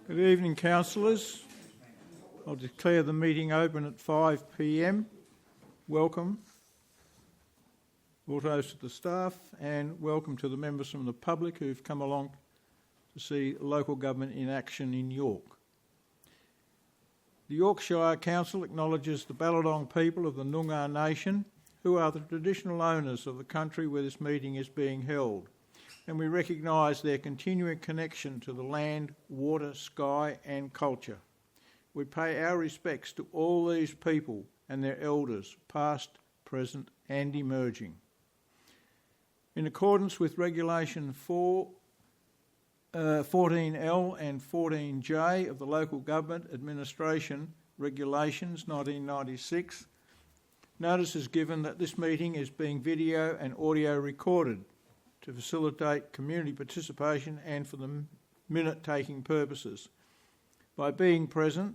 Good evening, councillors. I'll declare the meeting open at 5 p.m. Welcome, autos to the staff, and welcome to the members from the public who've come along to see local government in action in York. The Yorkshire Council acknowledges the Ballardong people of the Noongar Nation, who are the traditional owners of the country where this meeting is being held, and we recognise their continuing connection to the land, water, sky and culture. We pay our respects to all these people and their elders, past, present and emerging. In accordance with Regulation 14L and 14J of the Local Government Administration Regulations 1996, notice is given that this meeting is being video and audio recorded to facilitate community participation and for the minute-taking purposes. By being present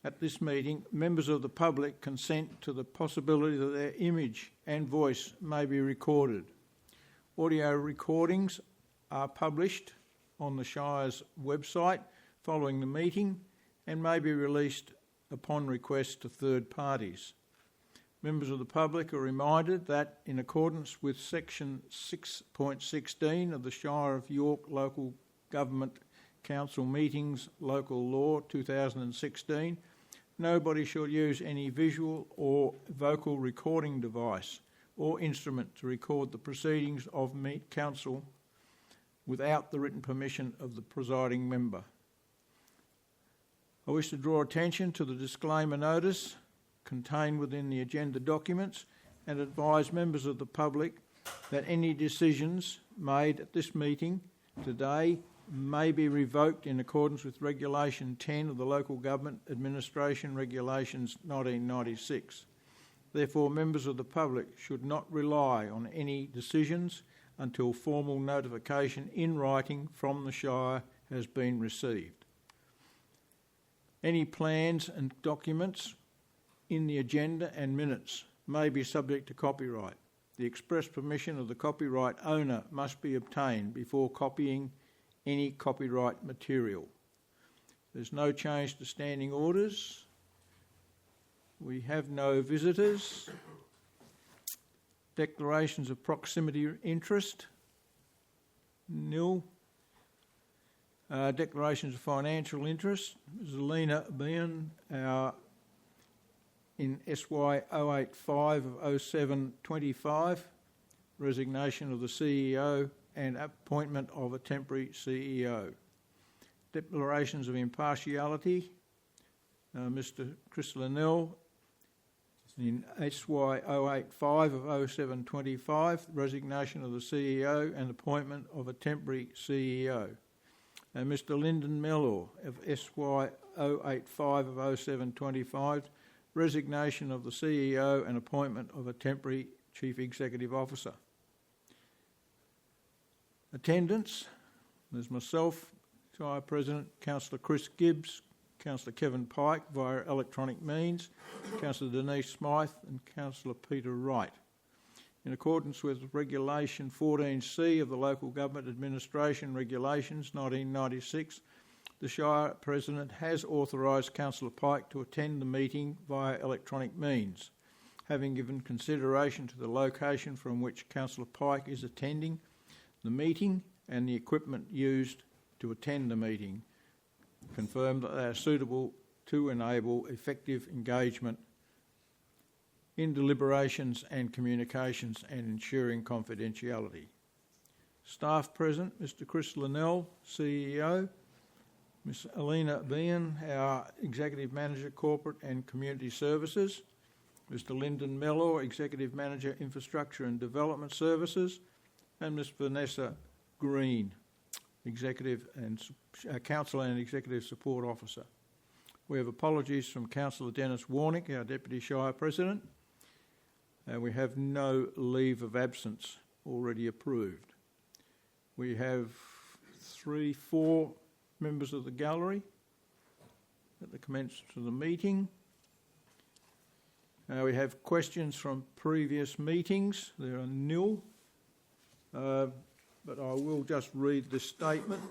at this meeting, members of the public consent to the possibility that their image and voice may be recorded. Audio recordings are published on the Shire's website following the meeting and may be released upon request to third parties. Members of the public are reminded that, in accordance with Section 6.16 of the Shire of York Local Government Council Meetings Local Law 2016, nobody shall use any visual or vocal recording device or instrument to record the proceedings of council without the written permission of the presiding member. I wish to draw attention to the disclaimer notice contained within the agenda documents and advise members of the public that any decisions made at this meeting today may be revoked in accordance with Regulation 10 of the Local Government Administration Regulations 1996. Therefore, members of the public should not rely on any decisions until formal notification in writing from the Shire has been received. Any plans and documents in the agenda and minutes may be subject to copyright. The express permission of the copyright owner must be obtained before copying any copyright material. There's no change to standing orders. We have no visitors. Declarations of proximity interest, nil. Declarations of financial interest, Zelina Bean, our in SY 085 of 0725, resignation of the CEO and appointment of a temporary CEO. Declarations of impartiality, Mr. Chris Linnell, in SY 085 of 0725, resignation of the CEO and appointment of a temporary CEO. And Mr. Lyndon Mellor of SY 085 of 0725, resignation of the CEO and appointment of a temporary Chief Executive Officer. Attendance, there's myself, Shire President, Councillor Chris Gibbs, Councillor Kevin Pike via electronic means, Councillor Denise Smythe and Councillor Peter Wright. In accordance with Regulation 14C of the Local Government Administration Regulations 1996, the Shire President has authorised Councillor Pike to attend the meeting via electronic means. Having given consideration to the location from which Councillor Pike is attending the meeting and the equipment used to attend the meeting, confirmed that they are suitable to enable effective engagement in deliberations and communications and ensuring confidentiality. Staff present, Mr. Chris Linnell, CEO, Ms. Alina Bean, our Executive Manager, Corporate and Community Services, Mr. Lyndon Mellor, Executive Manager, Infrastructure and Development Services, and Ms. Vanessa Green, Executive and Council and Executive Support Officer. We have apologies from Councillor Dennis Warnick, our Deputy Shire President, and we have no leave of absence already approved. We have 4 members of the gallery at the commencement of the meeting. We have questions from previous meetings. There are nil, but I will just read this statement.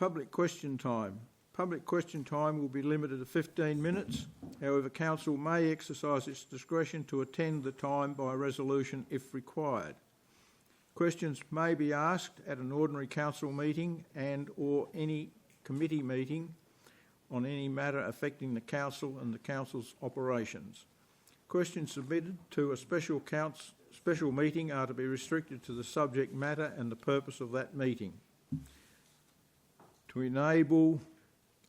Public question time. Public question time will be limited to 15 minutes. However, Council may exercise its discretion to attend the time by resolution if required. Questions may be asked at an ordinary Council meeting and or any committee meeting on any matter affecting the Council and the Council's operations. Questions submitted to a special meeting are to be restricted to the subject matter and the purpose of that meeting. To enable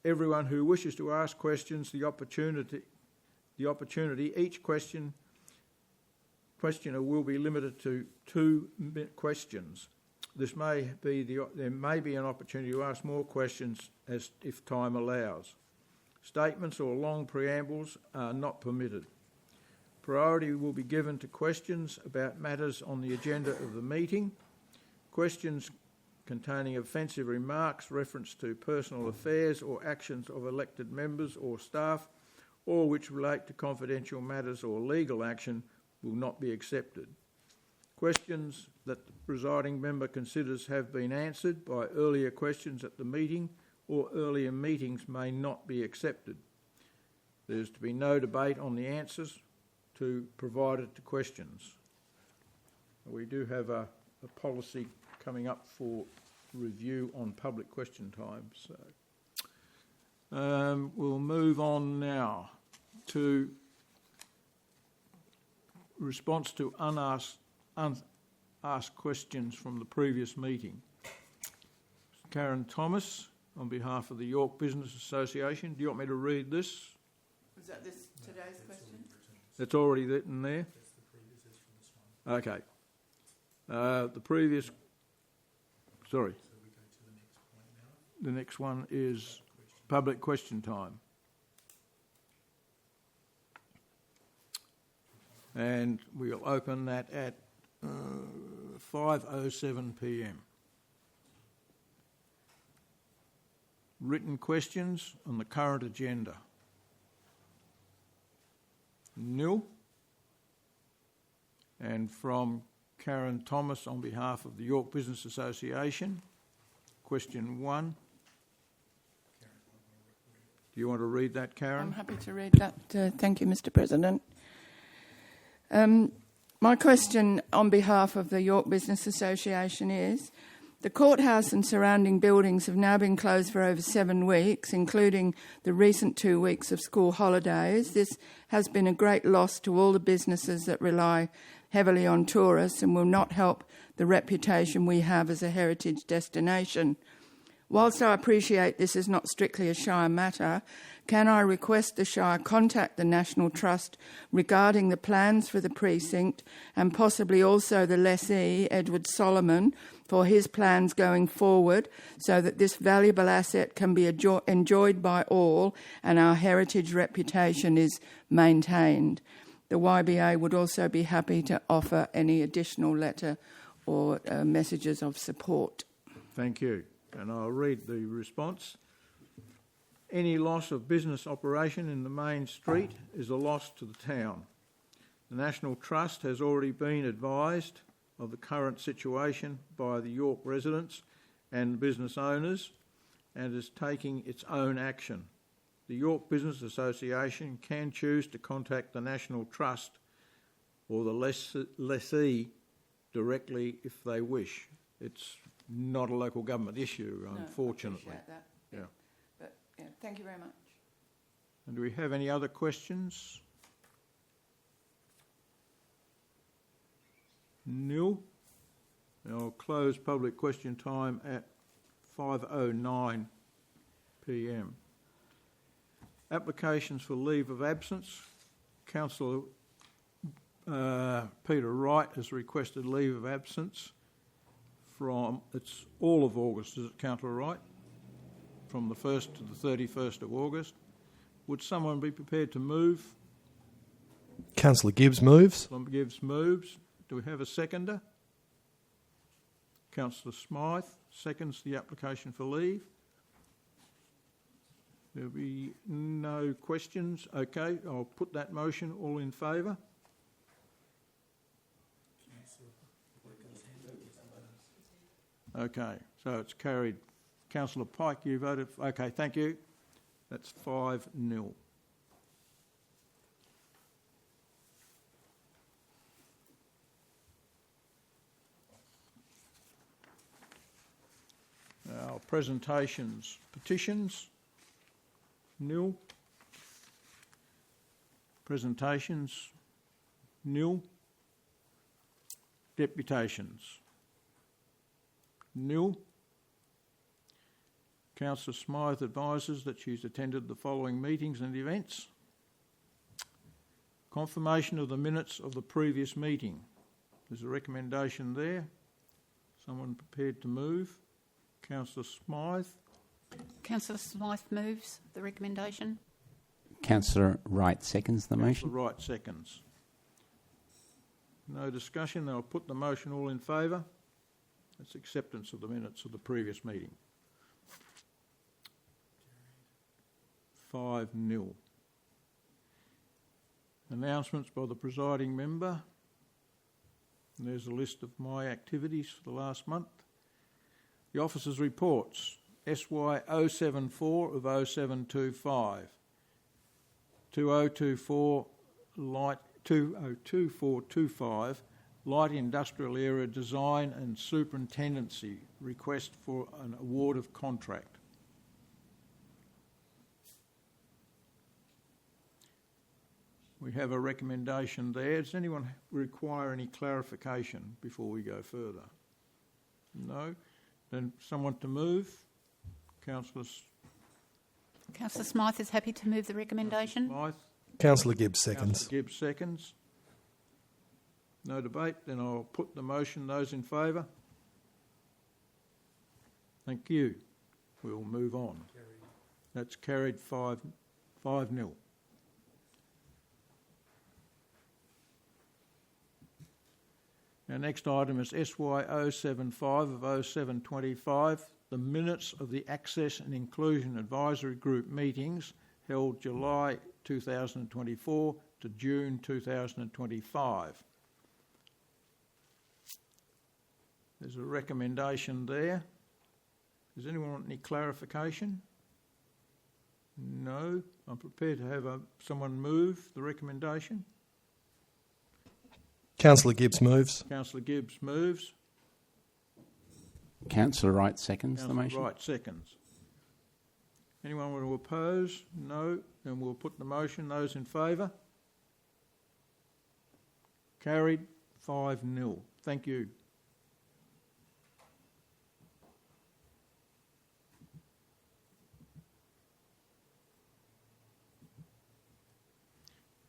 everyone who wishes to ask questions the opportunity, each questioner will be limited to 2 questions. There may be an opportunity to ask more questions as if time allows. Statements or long preambles are not permitted. Priority will be given to questions about matters on the agenda of the meeting. Questions containing offensive remarks, reference to personal affairs or actions of elected members or staff, or which relate to confidential matters or legal action, will not be accepted. Questions that the presiding member considers have been answered by earlier questions at the meeting or earlier meetings may not be accepted. There is to be no debate on the answers provided to questions. We do have a policy coming up for review on public question time. So we'll move on now to response to unasked questions from the previous meeting. Karen Thomas, on behalf of the York Business Association. Do you want me to read this? Was that this today's question? It's already written there? That's the previous, that's from this one. Okay. The previous... Sorry. So we go to the next point now. The next one is public question time. And we'll open that at 5:07 p.m. Written questions on the current agenda. Nil. And from Karen Thomas on behalf of the York Business Association, question 1. Do you want to read that, Karen? I'm happy to read that. Thank you, Mr. President. My question on behalf of the York Business Association is, the courthouse and surrounding buildings have now been closed for over 7 weeks, including the recent 2 weeks of school holidays. This has been a great loss to all the businesses that rely heavily on tourists and will not help the reputation we have as a heritage destination. Whilst I appreciate this is not strictly a Shire matter, can I request the Shire contact the National Trust regarding the plans for the precinct and possibly also the lessee, Edward Solomon, for his plans going forward so that this valuable asset can be enjoyed by all and our heritage reputation is maintained. The YBA would also be happy to offer any additional letter or messages of support. Thank you. And I'll read the response. Any loss of business operation in the main street is a loss to the town. The National Trust has already been advised of the current situation by the York residents and business owners and is taking its own action. The York Business Association can choose to contact the National Trust or the lessee directly if they wish. It's not a local government issue, unfortunately. I appreciate that. Yeah. But thank you very much. And do we have any other questions? Nil. I'll close public question time at 5:09 p.m. Applications for leave of absence. Councillor Peter Wright has requested leave of absence from, it's all of August, is it, Councillor Wright? From the 1st to the 31st of August. Would someone be prepared to move? Councillor Gibbs moves. Councillor Gibbs moves. Do we have a seconder? Councillor Smythe seconds the application for leave. There'll be no questions. Okay, I'll put that motion. All in favour? Okay, so it's carried Councillor Pike, you voted. Okay, thank you. That's 5-0. Now, presentations, petitions, nil. Presentations, nil. Deputations, nil. Councillor Smythe advises that she's attended the following meetings and events. Confirmation of the minutes of the previous meeting. There's a recommendation there. Someone prepared to move? Councillor Smythe. Councillor Smythe moves the recommendation. Councillor Wright seconds the motion. Councillor Wright seconds. No discussion. I'll put the motion. All in favour? That's acceptance of the minutes of the previous meeting. 5-0. Announcements by the presiding member. And there's a list of my activities for the last month. The officers' reports. SY 074 of 0725. 2024 light 202425 light industrial area design and superintendency request for an award of contract. We have a recommendation there. Does anyone require any clarification before we go further? No? Then someone to move? Councillor Councillor Smythe is happy to move the recommendation. Smythe. Councillor Gibbs seconds. Councillor Gibbs seconds. No debate. Then I'll put the motion. Those in favour? Thank you. We'll move on. That's carried 5-0. Our next item is SY 075 of 0725, the minutes of the Access and Inclusion Advisory Group meetings held July 2024 to June 2025. There's a recommendation there. Does anyone want any clarification? No. I'm prepared to have someone move the recommendation. Councillor Gibbs moves. Councillor Gibbs moves. Councillor Wright seconds the Councillor motion. Wright seconds. Anyone want to oppose? No. Then we'll put the motion. Those in favour? Carried 5-0. Thank you.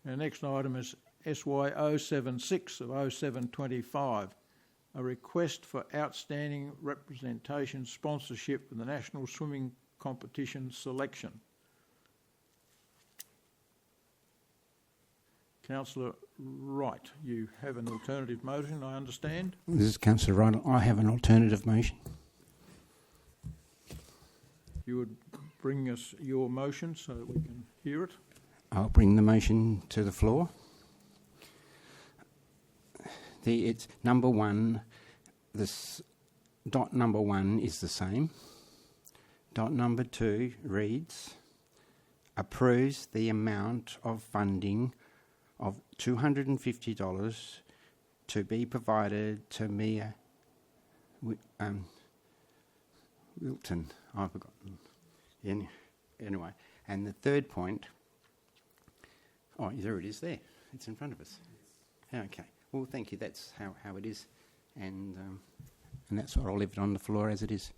Our next item is SY 076 of 0725, a request for outstanding representation sponsorship in the National Swimming Competition selection. Councillor Wright, you have an alternative motion, I understand. This is Councillor Wright. I have an alternative motion. You would bring us your motion so that we can hear it. I'll bring the motion to the floor. It's number one. This dot number one is the same. Dot number two reads, approves the amount of funding of $250 to be provided to Mia Wilton. I've forgotten. Anyway, and the third point. Oh, there it is there. It's in front of us. Okay. Well, thank you. That's how it is. And that's what I'll leave it on the floor as it is.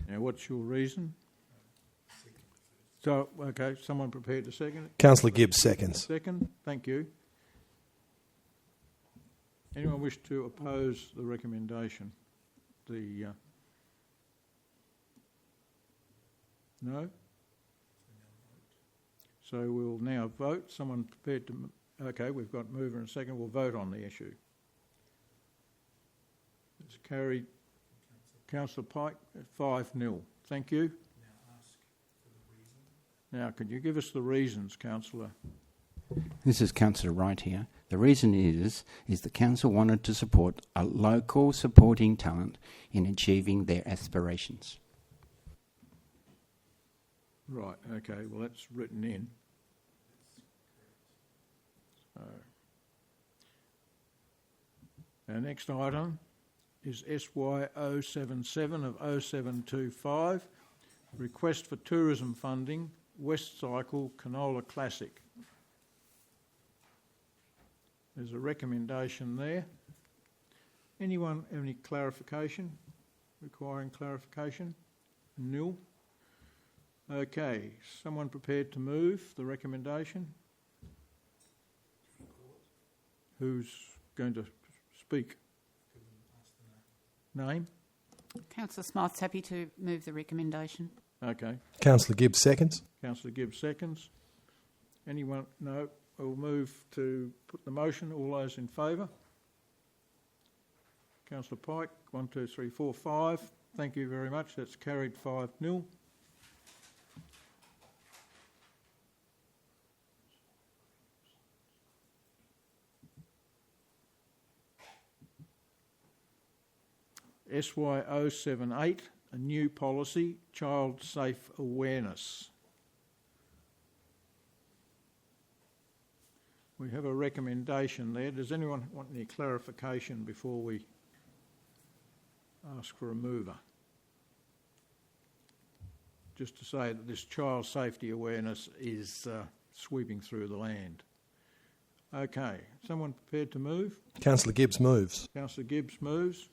Now, what's your reason? So, okay, someone prepared to second it? Councillor Gibbs seconds. Second, thank you. Anyone wish to oppose the recommendation? No? So we'll now vote. Someone prepared to... Okay, we've got mover and second. We'll vote on the issue. It's carried. Councillor Pike at 5-0. Thank you. Now ask for the reason. Now, could you give us the reasons, Councillor? This is Councillor Wright here. The reason is the council wanted to support a local supporting talent in achieving their aspirations. Right, okay, well, that's written in. So, our next item is SY 077 of 0725, request for tourism funding, West Cycle Canola Classic. There's a recommendation there. Anyone have any clarification? Requiring clarification? Nil? Okay, someone prepared to move the recommendation? Who's going to speak? Name? Councillor Smythe's happy to move the recommendation. Okay. Councillor Gibbs seconds. Councillor Gibbs seconds. Anyone? No. We'll move to put the motion. All those in favour? Councillor Pike, 1, 2, 3, 4, 5. Thank you very much. That's carried 5-0. SY 078, a new policy, child safe awareness. We have a recommendation there. Does anyone want any clarification before we ask for a mover? Just to say that this child safety awareness is sweeping through the land. Okay, someone prepared to move? Councillor Gibbs moves. Councillor Gibbs moves.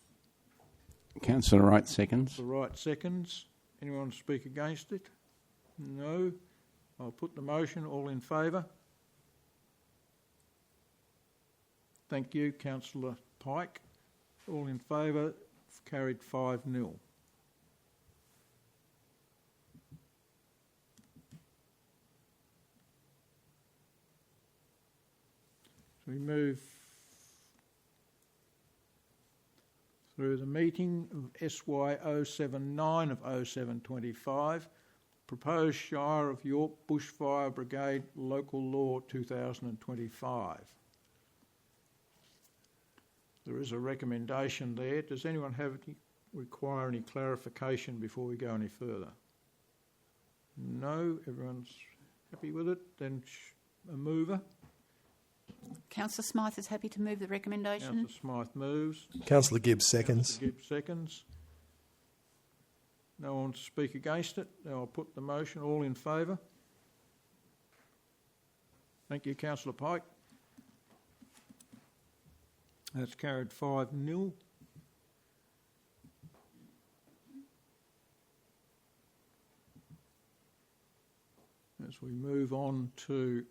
Councillor Wright seconds. The right seconds. Anyone speak against it? No. I'll put the motion. All in favour? Thank you, Councillor Pike. All in favour, carried 5-0. So we move through the meeting of SY 079 of 0725, proposed Shire of York Bushfire Brigade Local Law 2025. There is a recommendation there. Does anyone require any clarification before we go any further? No? Everyone's happy with it? Then a mover? Councillor Smythe is happy to move the recommendation. Councillor Smythe moves. Councillor Gibbs seconds. Councillor Gibbs seconds. No one to speak against it. Now I'll put the motion. All in favour? Thank you, Councillor Pike. That's carried 5-0. As we move on to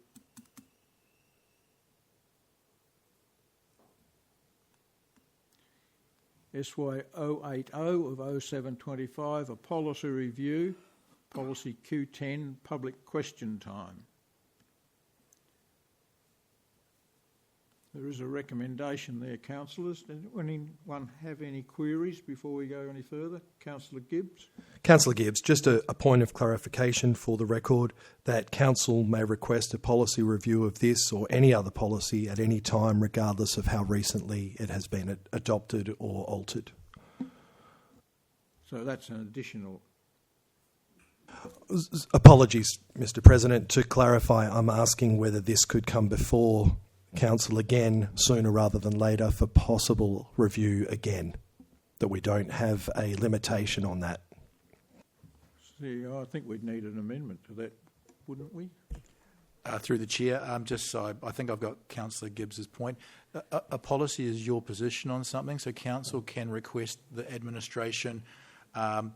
SY 080 of 0725, a policy review, policy Q10, public question time. There is a recommendation there, councillors. Does anyone have any queries before we go any further? Councillor Gibbs. Councillor Gibbs, just a point of clarification for the record that Council may request a policy review of this or any other policy at any time, regardless of how recently it has been adopted or altered. So that's an additional... Apologies, Mr. President. To clarify, I'm asking whether this could come before Council again sooner rather than later for possible review again, that we don't have a limitation on that. See, I think we'd need an amendment to that, wouldn't we? Through the chair, just so I think I've got Councillor Gibbs's point. A policy is your position on something, so council can request the administration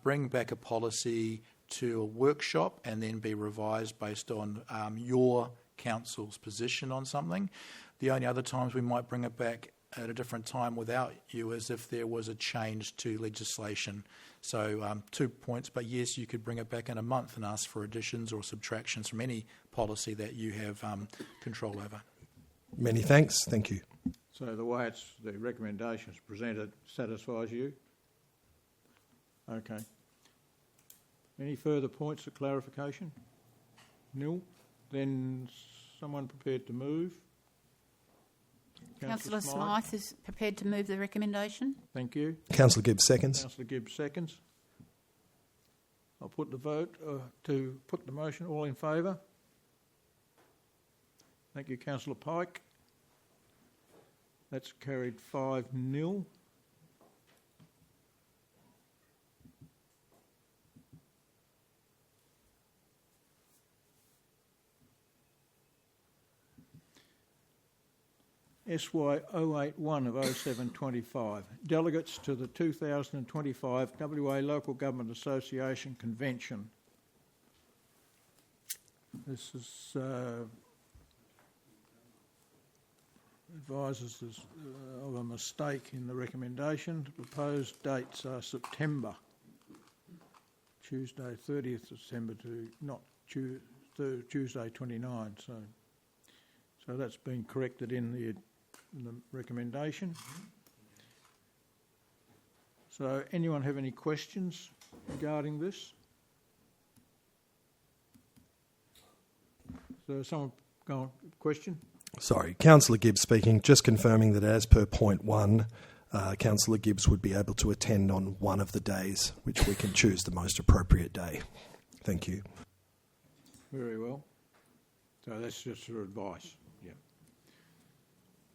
bring back a policy to a workshop and then be revised based on your council's position on something. The only other times we might bring it back at a different time without you is if there was a change to legislation. So 2 points, but yes, you could bring it back in a month and ask for additions or subtractions from any policy that you have control over. Many thanks. Thank you. So the way the recommendation is presented satisfies you? Okay. Any further points of clarification? Nil? Then someone prepared to move? Councillor Smythe is prepared to move the recommendation. Thank you. Councillor Gibbs seconds. Councillor Gibbs seconds. I'll put the vote to put the motion. All in favour? Thank you, Councillor Pike. That's carried 5-0. SY 081 of 0725. Delegates to the 2025 WA Local Government Association Convention. This is advises us of a mistake in the recommendation. The proposed dates are September, Tuesday 30th September to not Tuesday 29. So that's been corrected in the recommendation. So anyone have any questions regarding this? So someone go on, question? Sorry, Councillor Gibbs speaking. Just confirming that as per point 1, Councillor Gibbs would be able to attend on one of the days, which we can choose the most appropriate day. Thank you. Very well. So that's just your advice. Yeah.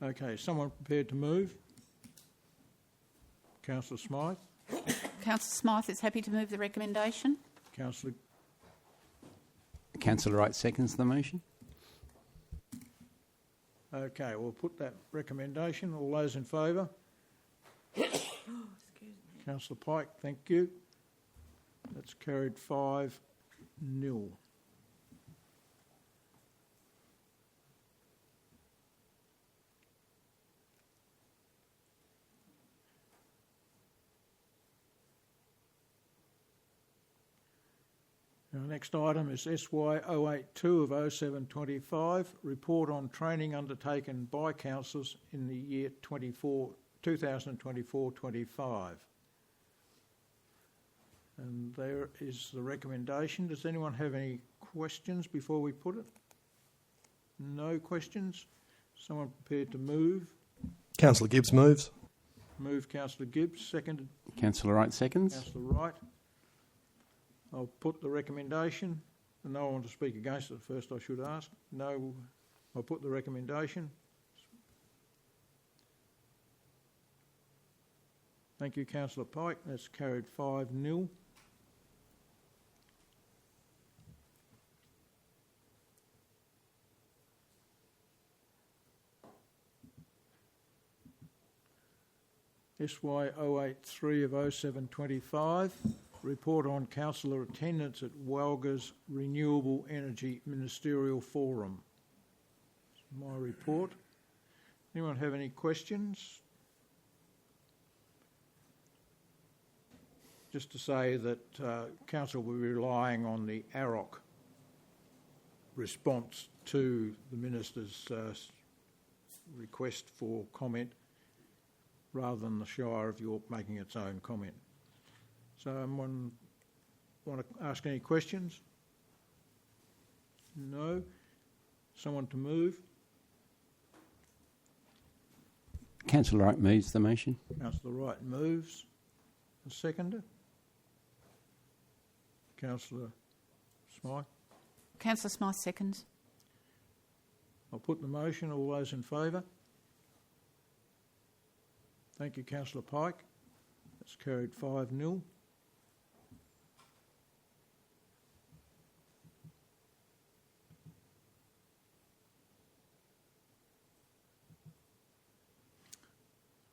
Okay, someone prepared to move? Councillor Smythe? Councillor Smythe is happy to move the recommendation. Councillor... Councillor Wright seconds the motion. Okay, we'll put that recommendation. All those in favour? Councillor Pike, thank you. That's carried 5-0. Our next item is SY 082 of 0725, report on training undertaken by councillors in the year 2024-25. And there is the recommendation. Does anyone have any questions before we put it? No questions? Someone prepared to move? Councillor Gibbs moves. Move Councillor Gibbs, seconded Councillor Wright seconds. Councillor Wright. I'll put the recommendation. No one to speak against it first, I should ask. No, I'll put the recommendation. Thank you, Councillor Pike. That's carried 5-0. SY 083 of 0725. Report on councillor attendance at Walga's Renewable Energy Ministerial Forum. That's my report. Anyone have any questions? Just to say that council will be relying on the AROC response to the minister's request for comment rather than the Shire of York making its own comment. So anyone want to ask any questions? No? Someone to move? Councillor Wright moves the motion. Councillor Wright moves. A seconder? Councillor Smythe? Councillor Smythe seconds. I'll put the motion. All those in favour? Thank you, Councillor Pike. That's carried 5-0.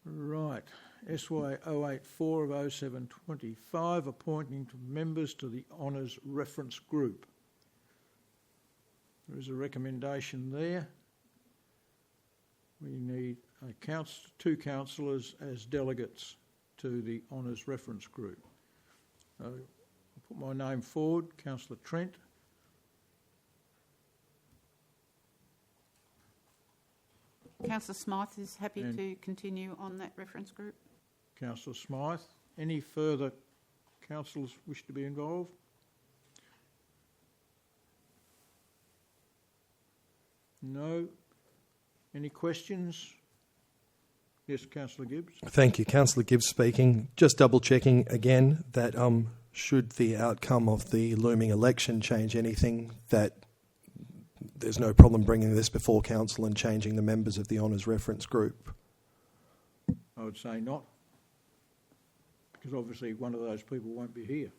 Right, SY 084 of 0725, appointing members to the Honours Reference Group. There is a recommendation there. We need two councillors as delegates to the Honours Reference Group. So I'll put my name forward, Councillor Trent. Councillor Smythe is happy And- to continue on that reference group. Councillor Smythe. Any further councillors wish to be involved? No? Any questions? Yes, Councillor Gibbs. Thank you. Councillor Gibbs speaking. Just double checking again that should the outcome of the looming election change anything, that there's no problem bringing this before council and changing the members of the honours reference group? I would say not, because obviously one of those people won't be here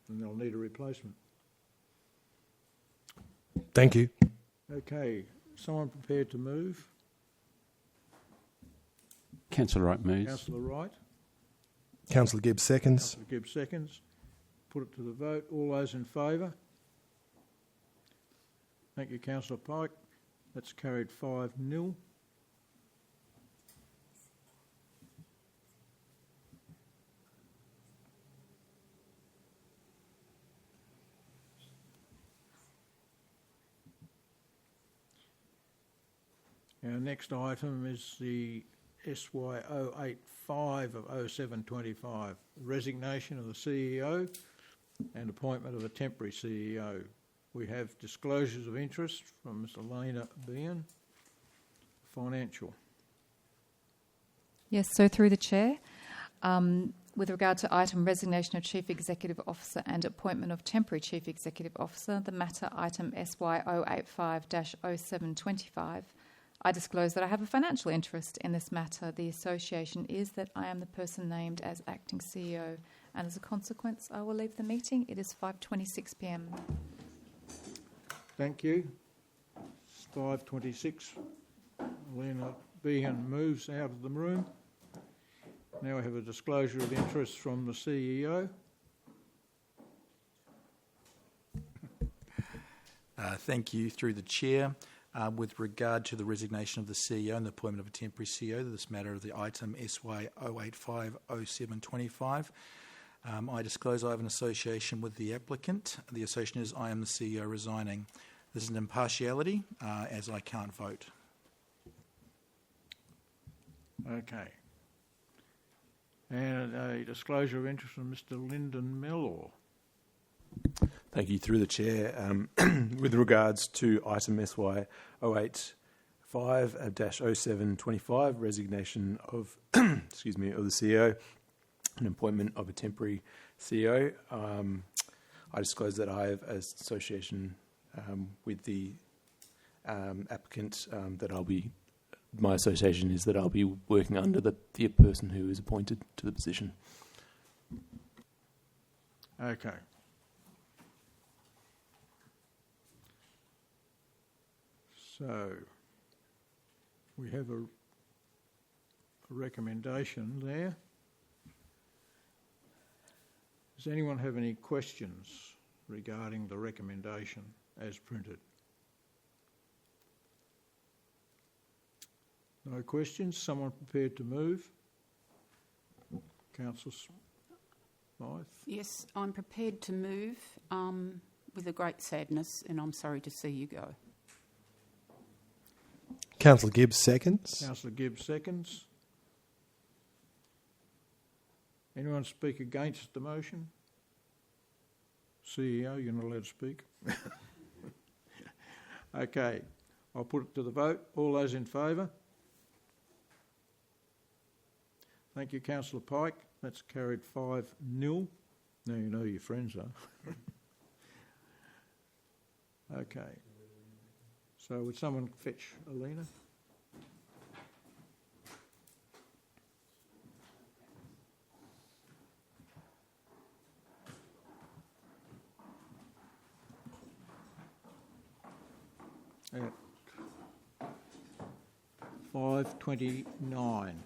and they'll need a replacement. Thank you. Okay, someone prepared to move? Councillor Wright moves. Councillor Wright. Councillor Gibbs seconds. Councillor Gibbs seconds. Put it to the vote. All those in favour? Thank you, Councillor Pike. That's carried 5-0. Our next item is the SY 085 of 0725, resignation of the CEO and appointment of a temporary CEO. We have disclosures of interest from Ms. Elena Behan, Financial. Yes, so through the Chair, with regard to item resignation of Chief Executive Officer and appointment of temporary Chief Executive Officer, the matter item SY 085-0725, I disclose that I have a financial interest in this matter. The association is that I am the person named as acting CEO, and as a consequence, I will leave the meeting. It is 5:26 p.m. Thank you. It's 5:26. Elena Behan moves out of the room. Now we have a disclosure of interest from the CEO. Thank you. Through the Chair, with regard to the resignation of the CEO and the appointment of a temporary CEO, this matter of the item SY 085-0725, I disclose I have an association with the applicant. The association is I am the CEO resigning. This is an impartiality, as I can't vote. Okay. And a disclosure of interest from Mr. Lyndon Mellor. Thank you. Through the Chair, with regards to item SY 085-0725, resignation of excuse me, of the CEO and appointment of a temporary CEO, I disclose that I have an association with the applicant, that my association is that I'll be working under the person who is appointed to the position. Okay. So, we have a recommendation there. Does anyone have any questions regarding the recommendation as printed? No questions? Someone prepared to move? Councillor Smythe? Yes, I'm prepared to move with a great sadness, and I'm sorry to see you go. Councillor Gibbs seconds. Councillor Gibbs seconds. Anyone speak against the motion? CEO, you're not allowed to speak. Okay, I'll put it to the vote. All those in favour? Thank you, Councillor Pike. That's carried 5-0. Now you know who your friends are. Okay. So would someone fetch Alina? At 5:29.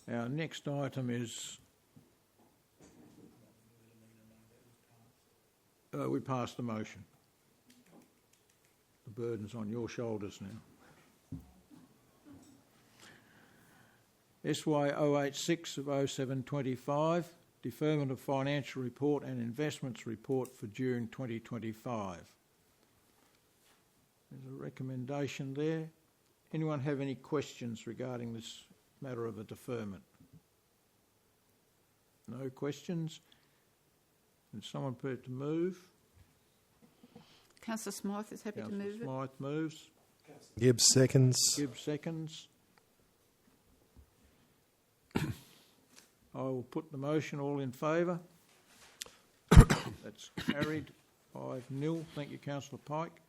Our next item is we passed the motion. The burden's on your shoulders now. SY 086 of 0725, deferment of financial report and investments report for June 2025. There's a recommendation there. Anyone have any questions regarding this matter of a deferment? No questions? And someone prepared to move? Councillor Smythe is happy to move it. Councillor Smythe moves. Gibbs seconds. Gibbs seconds. I will put the motion. All in favour? That's carried 5-0. Thank you, Councillor Pike.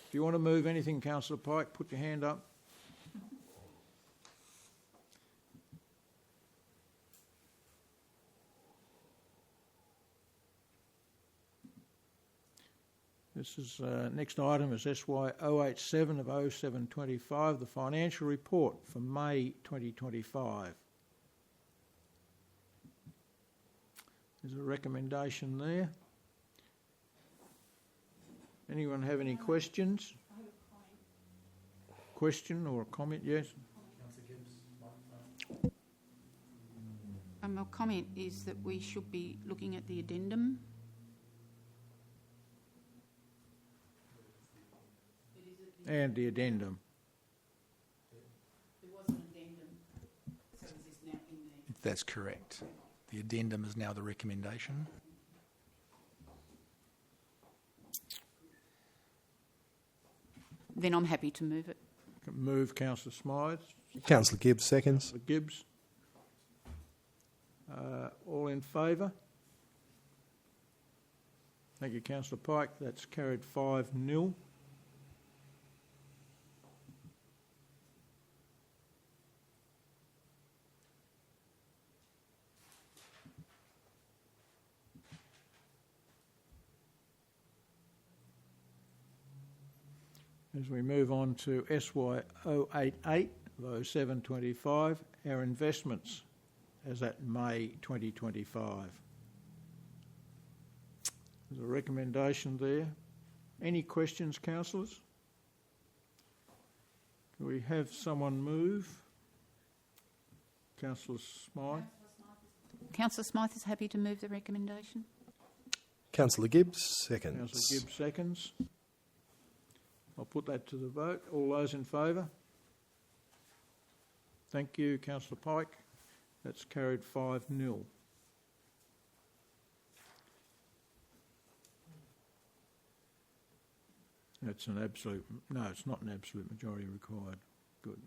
If you want to move anything, Councillor Pike, put your hand up. This is next item is SY 087 of 0725, the financial report for May 2025. There's a recommendation there. Anyone have any questions? Question or a comment? Yes. My comment is that we should be looking at the addendum. And the addendum. There was an addendum, so is this now in there? That's correct. The addendum is now the recommendation. Then I'm happy to move it. Move, Councillor Smythe. Councillor Gibbs seconds. Councillor Gibbs. All in favour? Thank you, Councillor Pike. That's carried 5-0. As we move on to SY 088 of 0725, our investments as at May 2025. There's a recommendation there. Any questions, councillors? Can we have someone move? Councillor Smythe. Councillor Smythe is happy to move the recommendation. Councillor Gibbs seconds. Councillor Gibbs seconds. I'll put that to the vote. All those in favour? Thank you, Councillor Pike. That's carried 5-0. That's an absolute... No, it's not an absolute majority required. Good.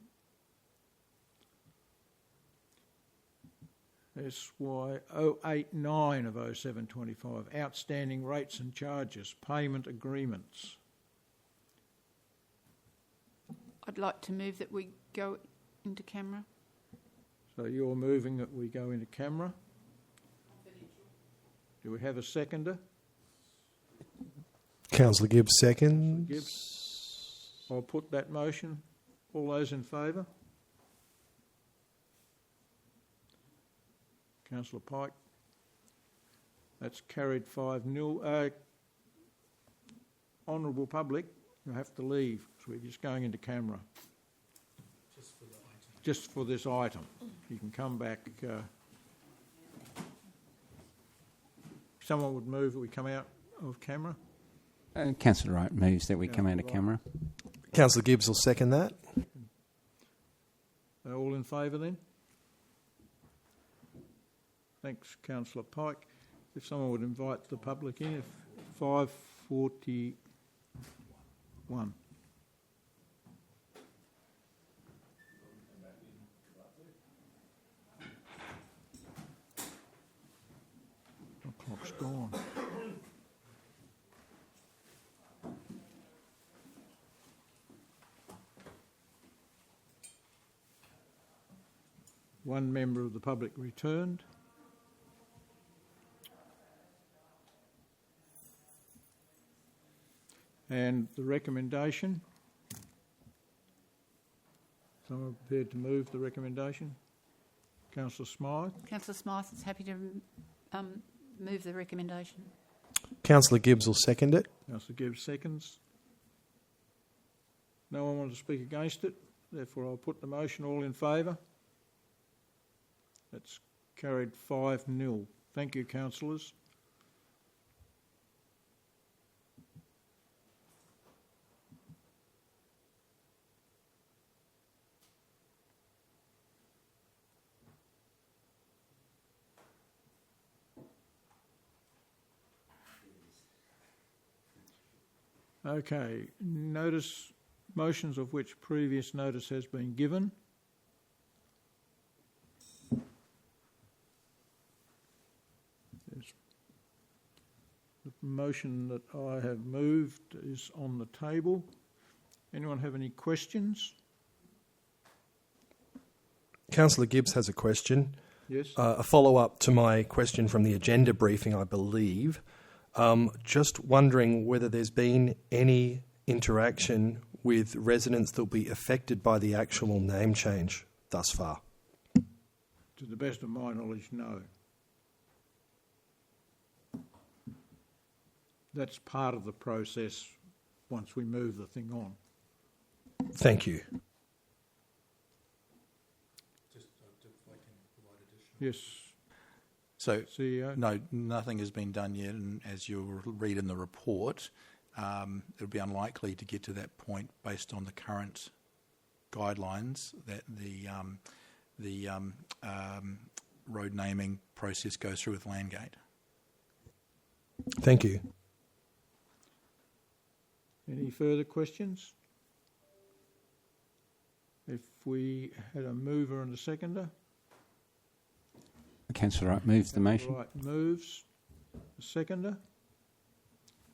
SY 089 of 0725, outstanding rates and charges, payment agreements. I'd like to move that we go into camera. So you're moving that we go into camera. Do we have a seconder? Councillor Gibbs seconds. Gibbs. I'll put that motion. All those in favour? Councillor Pike. That's carried 5-0. Honourable public, you have to leave. So we're just going into camera. Just for this item. You can come back. Someone would move that we come out of camera. Councillor Wright moves that we come out of Councillor camera. Councillor Gibbs will second that. All in favour then? Thanks, Councillor Pike. If someone would invite the public in, 5:41. The clock's gone. One member of the public returned. And the recommendation. Someone prepared to move the recommendation? Councillor Smythe. Councillor Smythe is happy to move the recommendation. Councillor Gibbs will second it. Councillor Gibbs seconds. No one wants to speak against it. Therefore, I'll put the motion. All in favour? That's carried 5-0. Thank you, councillors. Okay, motions of which previous notice has been given. The motion that I have moved is on the table. Anyone have any questions? Councillor Gibbs has a question. Yes? A follow-up to my question from the agenda briefing, I believe. Just wondering whether there's been any interaction with residents that will be affected by the actual name change thus far. To the best of my knowledge, no. That's part of the process once we move the thing on. Thank you. Yes, So, CEO? no, nothing has been done yet, and as you'll read in the report, it would be unlikely to get to that point based on the current guidelines that the road naming process goes through with Landgate. Thank you. Any further questions? If we had a mover and a seconder? Councillor Wright moves the motion. Right, moves. A seconder?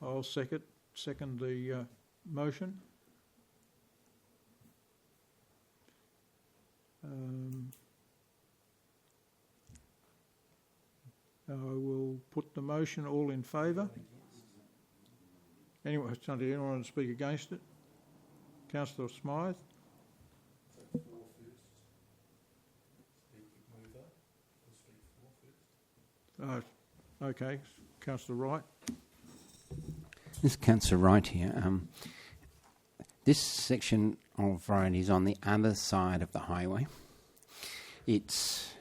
I'll second the motion. I will put the motion. All in favour? Anyone want to speak against it? Councillor Smythe? Okay. Councillor Wright? This is Councillor Wright here. This section of road is on the other side of the highway. It's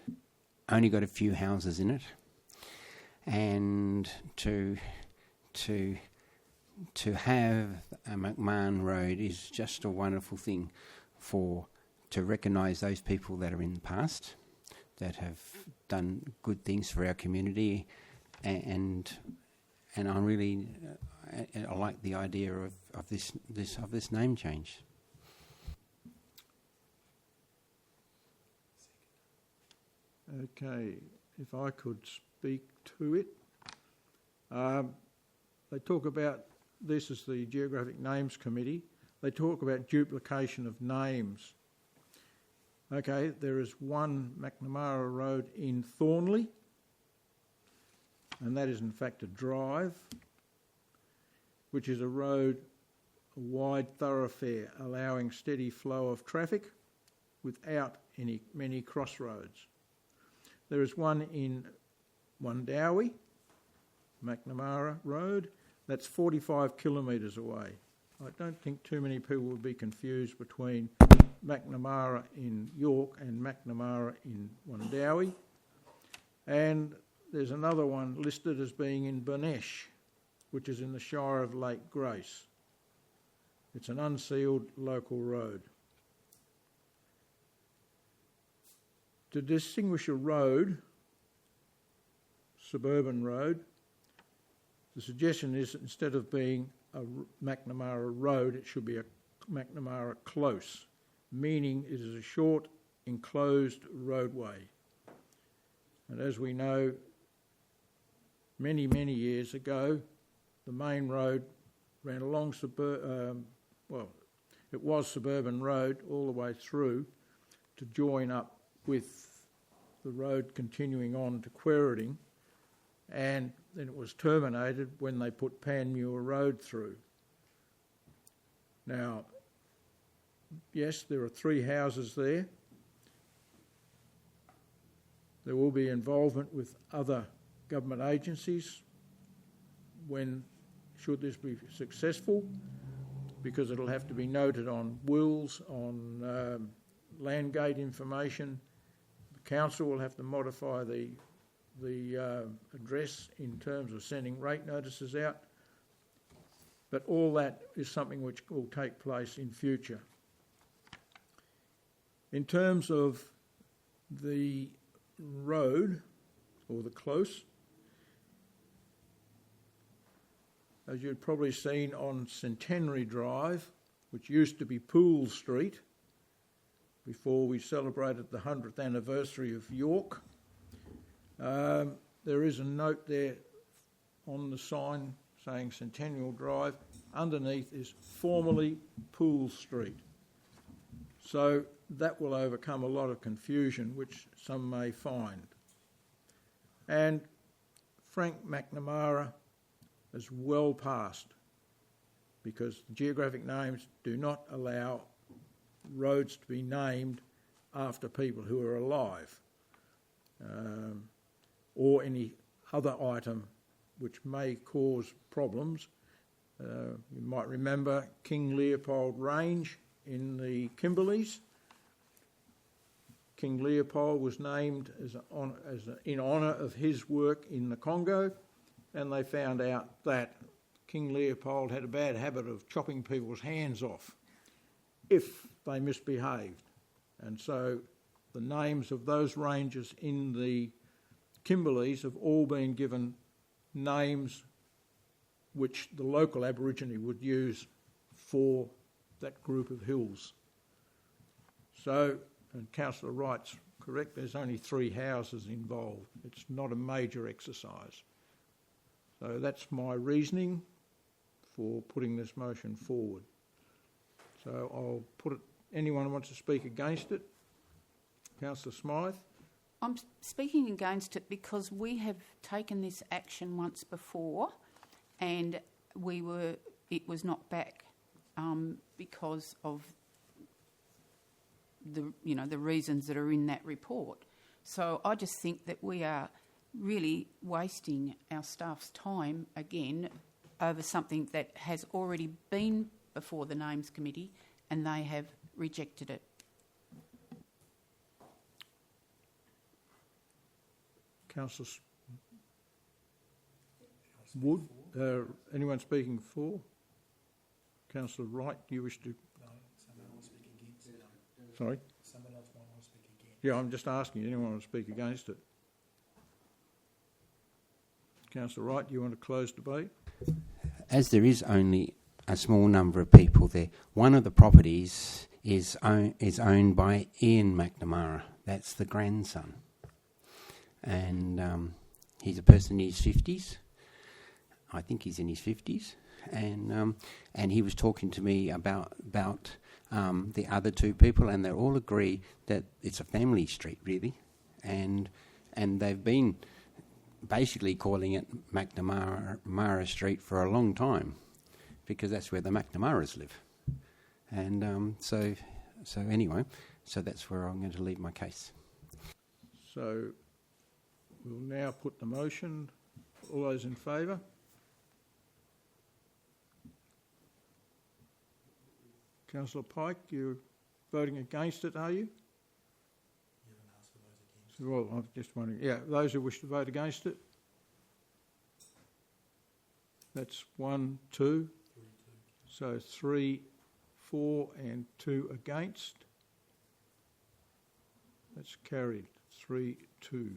only got a few houses in it, and to have a McMahon Road is just a wonderful thing to recognise those people that are in the past that have done good things for our community, and I really I like the idea of this name change. Okay, if I could speak to it. They talk about, this is the Geographic Names Committee, they talk about duplication of names. Okay, there is one McNamara Road in Thornley, and that is in fact a drive, which is a road, a wide thoroughfare, allowing steady flow of traffic without many crossroads. There is one in Wundowie, McNamara Road, that's 45 kilometres away. I don't think too many people would be confused between McNamara in York and McNamara in Wundowie. And there's another one listed as being in Burnesh, which is in the Shire of Lake Grace. It's an unsealed local road. To distinguish a road, suburban road, the suggestion is that instead of being a McNamara Road, it should be a McNamara Close, meaning it is a short, enclosed roadway. And as we know, many years ago, the main road ran along it was Suburban Road all the way through to join up with the road continuing on to Quairading, and then it was terminated when they put Panmure Road through. Now, yes, there are 3 houses there. There will be involvement with other government agencies should this be successful, because it'll have to be noted on wills, on Landgate information. The council will have to modify the address in terms of sending rate notices out. But all that is something which will take place in future. In terms of the road, or the close, as you'd probably seen on Centenary Drive, which used to be Poole Street, before we celebrated the 100th anniversary of York. There is a note there on the sign saying Centennial Drive. Underneath is formerly Poole Street. So that will overcome a lot of confusion, which some may find. And Frank McNamara is well past, because the geographic names do not allow roads to be named after people who are alive, or any other item which may cause problems. You might remember King Leopold Range in the Kimberleys. King Leopold was named in honour of his work in the Congo, and they found out that King Leopold had a bad habit of chopping people's hands off if they misbehaved. And so the names of those ranges in the Kimberleys have all been given names which the local Aborigine would use for that group of hills. So, and Councillor Wright's correct, there's only 3 houses involved. It's not a major exercise. So that's my reasoning for putting this motion forward. So I'll put it, anyone who wants to speak against it? Councillor Smythe? I'm speaking against it because we have taken this action once before, and it was knocked back because of the reasons that are in that report. So I just think that we are really wasting our staff's time again over something that has already been before the Names Committee and they have rejected it. Councillor Wood? Anyone speaking for? Councillor Wright, do you wish to? No, someone will speak against it. Sorry? Someone else might want to speak against. Yeah, I'm just asking, anyone want to speak against it? Councillor Wright, do you want to close debate? As there is only a small number of people there, one of the properties is owned by Ian McNamara. That's the grandson. And he's a person in his 50s. I think he's in his 50s. And he was talking to me about the other 2 people, and they all agree that it's a family street, really. And they've been basically calling it McNamara Street for a long time, because that's where the McNamaras live. And so anyway, so that's where I'm going to leave my case. So we'll now put the motion. All those in favour? Councillor Pike, you're voting against it, are you? You haven't asked for those against. Well, I'm just wondering. Yeah, those who wish to vote against it? That's 1, 2. 3, 2. So 3, 4 and 2 against. That's carried. 3, 2.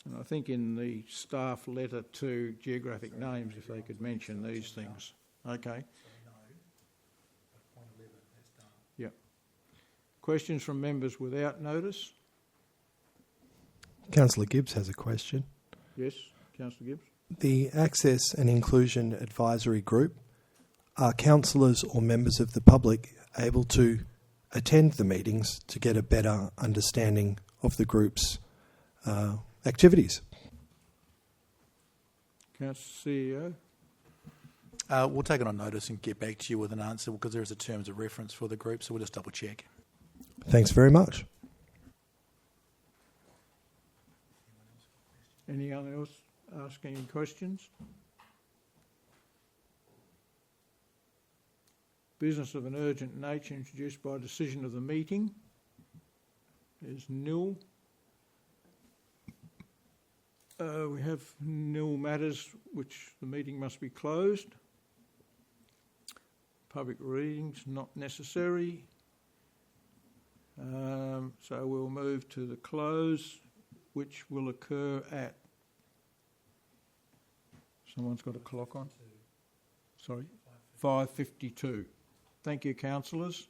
And I think in the staff letter to geographic names, if they could mention these things. Okay. So no. But point 11, that's done. Yep. Questions from members without notice? Councillor Gibbs has a question. Yes, Councillor Gibbs. The Access and Inclusion Advisory Group, are councillors or members of the public able to attend the meetings to get a better understanding of the group's activities? Councillor CEO. We'll take it on notice and get back to you with an answer, because there is a terms of reference for the group, so we'll just double check. Thanks very much. Anyone else ask any questions? Business of an urgent nature introduced by decision of the meeting is nil. We have nil matters which the meeting must be closed. Public readings not necessary. So we'll move to the close, which will occur at... Someone's got a clock on? Sorry? 5:52. Thank you, councillors.